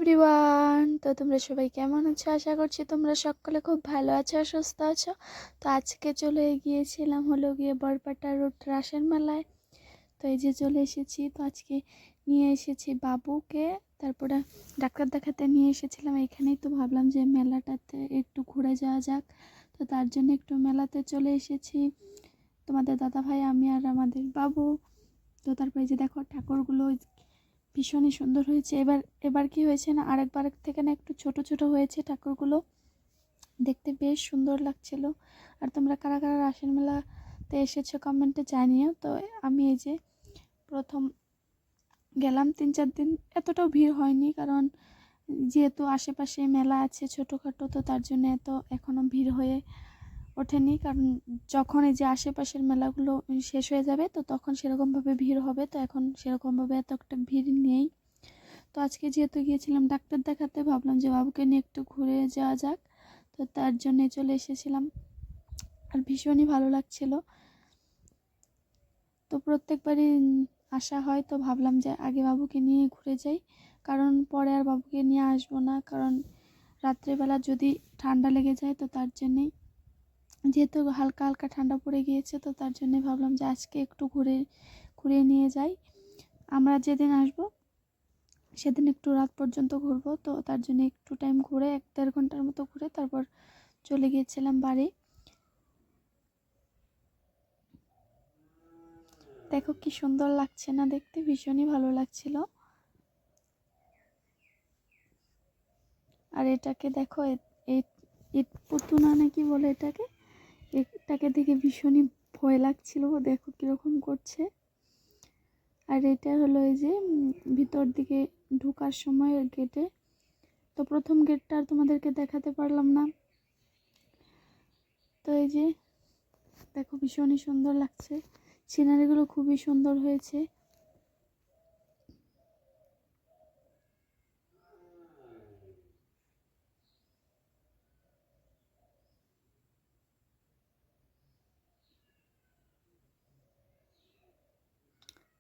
Everyone, তো তোমরা সবাই কেমন আছো? আশা করছি তোমরা সকলে খুব ভালো আছো আর সুস্থ আছো। তো আজকে চলে গিয়েছিলাম হলো গিয়ে বরপাটা রোড রাসের মেলায়। তো এই যে চলে এসেছি। তো আজকে নিয়ে এসেছি বাবুকে, তারপরে ডাক্তার দেখাতে নিয়ে এসেছিলাম এখানেই। তো ভাবলাম যে মেলাটাতে একটু ঘুরে যাওয়া যাক, তো তার জন্য একটু মেলাতে চলে এসেছি। তোমাদের দাদা ভাই, আমি আর আমাদের বাবু। তো তারপরে যে দেখো ঠাকুরগুলো ভীষণই সুন্দর হয়েছে। এবার কি হয়েছে না, আরেকবার থেকে না একটু ছোট ছোট হয়েছে ঠাকুরগুলো, দেখতে বেশ সুন্দর লাগছিল। আর তোমরা কারা কারা রাসের মেলাতে এসেছো কমেন্টে জানিও। তো আমি এই যে প্রথম গেলাম, 3-4 দিন এতটাও ভিড় হয়নি, কারণ যেহেতু আশেপাশে মেলা আছে ছোটোখাটো, তো তার জন্য এত এখনও ভিড় হয়ে ওঠেনি। কারণ যখন এই যে আশেপাশের মেলাগুলো শেষ হয়ে যাবে, তো তখন সেরকমভাবে ভিড় হবে। তো এখন সেরকমভাবে এত একটা ভিড় নেই। তো আজকে যেহেতু গিয়েছিলাম ডাক্তার দেখাতে, ভাবলাম যে বাবুকে নিয়ে একটু ঘুরে যাওয়া যাক, তো তার জন্যে চলে এসেছিলাম। আর ভীষণই ভালো লাগছিল। তো প্রত্যেকবারই আসা হয়, তো ভাবলাম যে আগে বাবুকে নিয়ে ঘুরে যাই, কারণ পরে আর বাবুকে নিয়ে আসবো না, কারণ রাত্রেবেলা যদি ঠান্ডা লেগে যায়। তো তার জন্যেই, যেহেতু হালকা হালকা ঠান্ডা পড়ে গিয়েছে, তো তার জন্যে ভাবলাম যে আজকে একটু ঘুরিয়ে নিয়ে যাই। আমরা যেদিন আসবো সেদিন একটু রাত পর্যন্ত ঘুরবো, তো তার জন্য একটু টাইম ঘুরে 1-1.5 ঘন্টার মতো ঘুরে তারপর চলে গিয়েছিলাম বাড়ি। দেখো কি সুন্দর লাগছে না দেখতে, ভীষণই ভালো লাগছিল। আর এটাকে দেখো, ইট পুতুনা নাকি বলে এটাকে দেখে ভীষণই ভয় লাগছিল। দেখো কিরকম করছে। আর এটা হলো এই যে ভিতর দিকে ঢোকার সময় গেটে। তো প্রথম গেটটা আর তোমাদেরকে দেখাতে পারলাম না। তো এই যে দেখো ভীষণই সুন্দর লাগছে, সিনারিগুলো খুবই সুন্দর হয়েছে।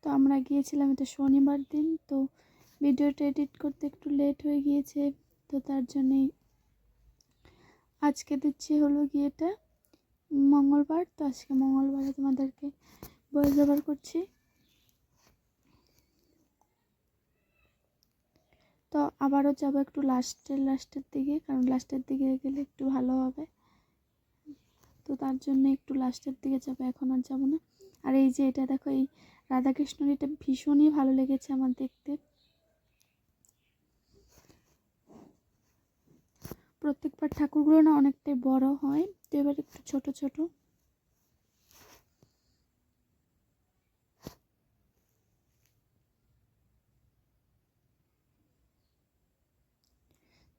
তো আমরা গিয়েছিলাম এটা শনিবার দিন। তো ভিডিওটা এডিট করতে একটু লেট হয়ে গিয়েছে, তো তার জন্যেই আজকে দিচ্ছি হলো গিয়ে এটা মঙ্গলবার। তো আজকে মঙ্গলবারে তোমাদেরকে ভয়েস ওভার করছি। তো আবারও যাবো একটু লাস্টের দিকে, কারণ লাস্টের দিকে গেলে একটু ভালো হবে। তো তার জন্য একটু লাস্টের দিকে যাবো, এখন আর যাবো না। আর এই যে এটা দেখো, এই রাধাকৃষ্ণর এটা ভীষণই ভালো লেগেছে আমার দেখতে। প্রত্যেকবার ঠাকুরগুলো না অনেকটাই বড় হয়, তো এবার একটু ছোট ছোট।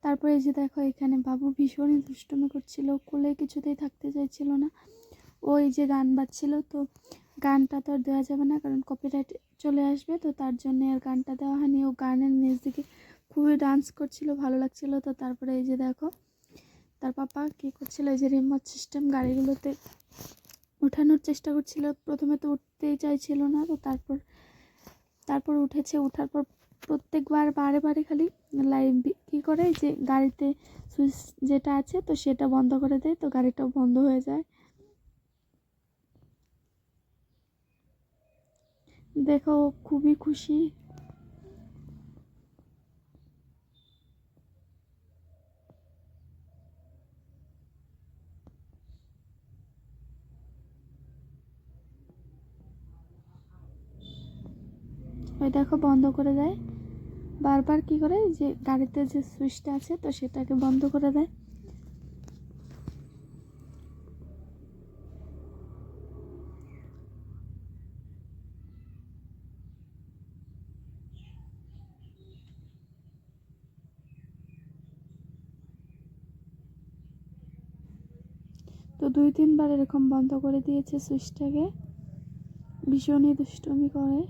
তারপরে এই যে দেখো, এখানে বাবু ভীষণই দুষ্টুমি করছিল, কোলে কিছুতেই থাকতে চাইছিল না। ওই যে গান বাজছিল, তো গানটা তো আর দেওয়া যাবে না, কারণ কপিরাইট চলে আসবে। তো তার জন্য আর গানটা দেওয়া হয়নি। ও গানের মিউজিকে খুবই ডান্স করছিল, ভালো লাগছিল। তো তারপরে এই যে দেখো তার পাপা কী করছিল, এই যে রিমোট সিস্টেম গাড়িগুলোতে ওঠানোর চেষ্টা করছিল। প্রথমে তো উঠতেই চাইছিল না, তো তারপর উঠেছে। ওঠার পর প্রত্যেকবার বারে বারে খালি লাইভ কী করে, যে গাড়িতে সুইচ যেটা আছে তো সেটা বন্ধ করে দেয়, তো গাড়িটাও বন্ধ হয়ে যায়। দেখো খুবই খুশি। ওই দেখো বন্ধ করে দেয় বারবার। কি করে, যে গাড়িতে যে সুইচটা আছে তো সেটাকে বন্ধ করে দেয়। তো 2-3 বার এরকম বন্ধ করে দিয়েছে সুইচটাকে, ভীষণই দুষ্টুমি করে।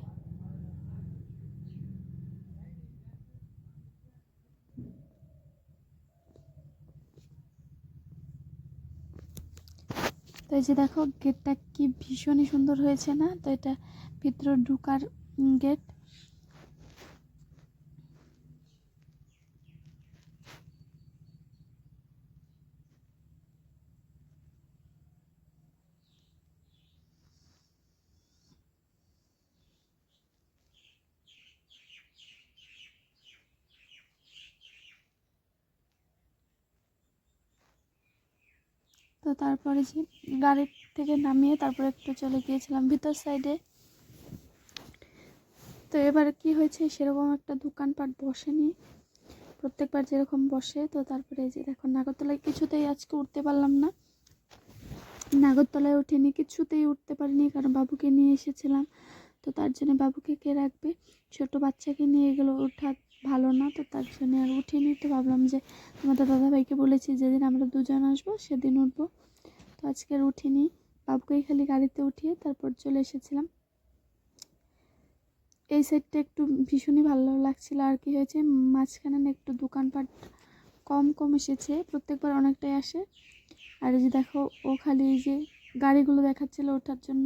তো এই যে দেখো গেটটা কি ভীষণই সুন্দর হয়েছে না? তো এটা ভিতরে ঢুকার গেট। তারপরে যে গাড়ি থেকে নামিয়ে তারপরে একটু চলে গিয়েছিলাম ভিতর সাইডে। তো এবার কি হয়েছে, সেরকম একটা দোকানপাট বসেনি, প্রত্যেকবার যেরকম বসে। তো তারপরে এই যে দেখো নাগরতলায় কিছুতেই আজকে উঠতে পারলাম না, নাগরতলায় উঠিনি, কিছুতেই উঠতে পারিনি, কারণ বাবুকে নিয়ে এসেছিলাম। তো তার জন্য বাবুকে কে রাখবে, ছোট বাচ্চাকে নিয়ে এগুলো ওঠা ভালো না, তো তার জন্য আর উঠিনি। তো ভাবলাম যে তোমাদের দাদাভাইকে বলেছি যেদিন আমরা দুজন আসবো সেদিন উঠবো, তো আজকে আর উঠিনি, বাবুকেই খালি গাড়িতে উঠিয়ে তারপর চলে এসেছিলাম। এই সাইডটা একটু ভীষণই ভালো লাগছিল। আর কি হয়েছে, মাঝখানে না একটু দোকানপাট কম এসেছে, প্রত্যেকবার অনেকটাই আসে। আর এই যে দেখো ও খালি এই যে গাড়িগুলো দেখাচ্ছিল ওঠার জন্য,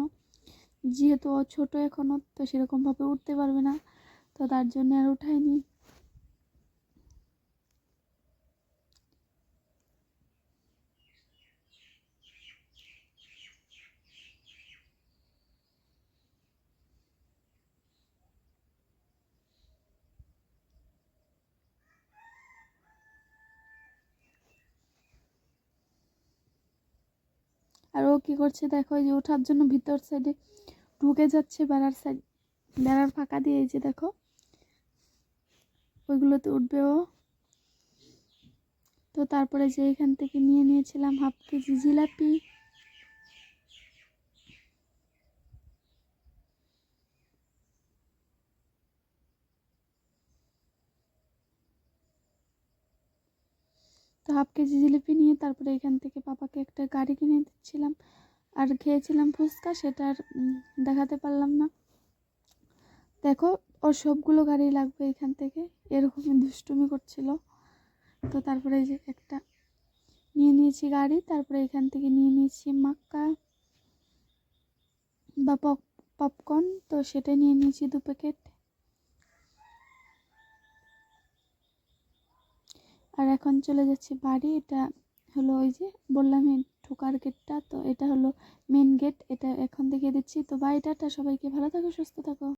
যেহেতু ও ছোটো এখনও, তো সেরকমভাবে উঠতে পারবে না, তো তার জন্য আর উঠাইনি। আর ও কী করছে দেখো, এই যে ওঠার জন্য ভিতর সাইডে ঢুকে যাচ্ছে, বেড়ার ফাঁকা দিয়ে, এই যে দেখো ওইগুলোতে উঠবে ও। তো তারপরে যে এখান থেকে নিয়ে নিয়েছিলাম হাফ কেজি জিলাপি। তো হাফ কেজি জিলিপি নিয়ে তারপরে এখান থেকে পাপাকে একটা গাড়ি কিনে দিচ্ছিলাম। আর খেয়েছিলাম ফুচকা, সেটা আর দেখাতে পারলাম না। দেখো ওর সবগুলো গাড়ি লাগবে এখান থেকে, এরকমই দুষ্টুমি করছিল। তো তারপরে এই যে একটা নিয়ে নিয়েছি গাড়ি, তারপরে এখান থেকে নিয়ে নিয়েছি মাক্কা বা পপকর্ন, তো সেটা নিয়ে নিয়েছি 2 প্যাকেট। আর এখন চলে যাচ্ছি বাড়ি। এটা হলো ওই যে বললামই ঢোকার গেটটা, তো এটা হলো মেন গেট, এটা এখন দেখিয়ে দিচ্ছি। তো বাই, টাটা, সবাইকে ভালো থাকো, সুস্থ থাকো।